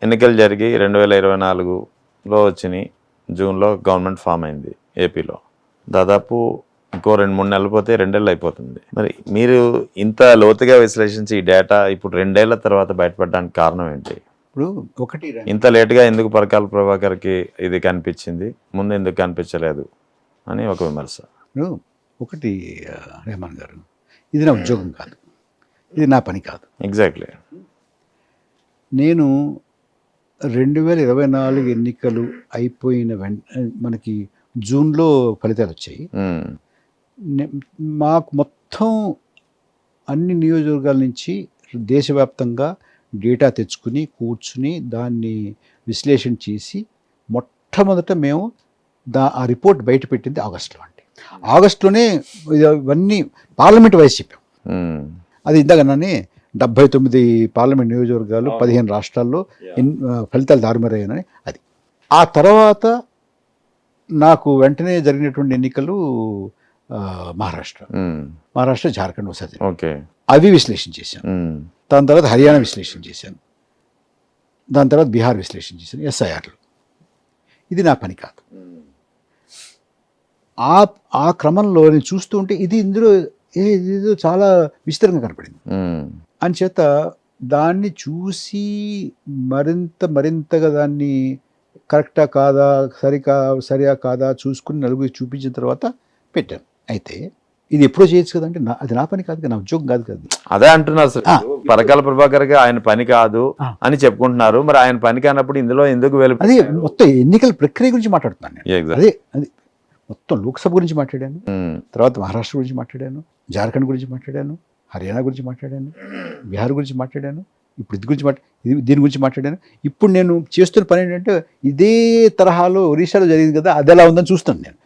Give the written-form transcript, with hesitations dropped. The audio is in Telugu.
ఎన్నికలు జరిగి 2024లో వచ్చినాయి. జూన్లో గవర్నమెంట్ ఫామ్ అయింది ఏపీలో. దాదాపు ఇంకో 2-3 నెలలు పోతే 2 ఏళ్ళు అయిపోతుంది. మరి మీరు ఇంత లోతుగా విశ్లేషించి ఈ డేటా ఇప్పుడు 2 ఏళ్ల తర్వాత బయటపడడానికి కారణం ఏంటి? ఇప్పుడు ఒకటి ఇంత లేటుగా ఎందుకు పరకాల ప్రభాకర్కి ఇది కనిపించింది, ముందు ఎందుకు కనిపించలేదు అని ఒక విమర్శ. ఇప్పుడు ఒకటి రెహమాన్ గారు, ఇది నా ఉద్యోగం కాదు, ఇది నా పని కాదు. ఎగ్జాక్ట్లీ. నేను 2024 ఎన్నికలు అయిపోయిన మనకి జూన్లో ఫలితాలు వచ్చాయి. మాకు మొత్తం అన్ని నియోజకవర్గాల నుంచి దేశవ్యాప్తంగా డేటా తెచ్చుకుని కూర్చుని దాన్ని విశ్లేషణ చేసి మొట్టమొదట మేము ఆ రిపోర్ట్ బయట పెట్టింది ఆగస్టులో. అంటే ఆగస్టులోనే ఇవన్నీ పార్లమెంట్ వైస్ చెప్పాం. అది ఇందాకనే 79 పార్లమెంట్ నియోజకవర్గాలు 15 రాష్ట్రాల్లో ఫలితాలు దారుమారయ్యాయని. అది ఆ తర్వాత నాకు వెంటనే జరిగినటువంటి ఎన్నికలు మహారాష్ట్ర, జార్ఖండ్ ఒకసారి ఓకే, అవి విశ్లేషణ చేశాను. దాని తర్వాత హర్యానా విశ్లేషణ చేశాను. దాని తర్వాత బీహార్ విశ్లేషణ చేశాను, ఎస్ఐఆర్లు. ఇది నా పని కాదు. ఆ క్రమంలో నేను చూస్తూ ఉంటే ఇందులో ఇది చాలా విస్తృతంగా కనపడింది. అంచేత దాన్ని చూసి మరింతగా దాన్ని కరెక్టా కాదా, సరియా కాదా చూసుకుని నలుగురు చూపించిన తర్వాత పెట్టాను. అయితే ఇది ఎప్పుడో చేయొచ్చు కదా అంటే అది నా పని కాదు, నా ఉద్యోగం కాదు కదా. అదే అంటున్నారు సార్, పరకాల ప్రభాకర్ గా ఆయన పని కాదు అని చెప్పుకుంటున్నారు. మరి ఆయన పని కానప్పుడు ఇందులో ఎందుకు వెళ్ళి? అదే మొత్తం ఎన్నికల ప్రక్రియ గురించి మాట్లాడుతున్నాను నేను. అది మొత్తం లోక్సభ గురించి మాట్లాడాను, తర్వాత మహారాష్ట్ర గురించి మాట్లాడాను, జార్ఖండ్ గురించి మాట్లాడాను, హర్యానా గురించి మాట్లాడాను, బీహార్ గురించి మాట్లాడాను, ఇప్పుడు దీని గురించి మాట్లాడాను. ఇప్పుడు నేను చేస్తున్న పని ఏంటంటే ఇదే తరహాలో ఒరిస్సాలో జరిగింది కదా, అది ఎలా ఉందని చూస్తాను నేను.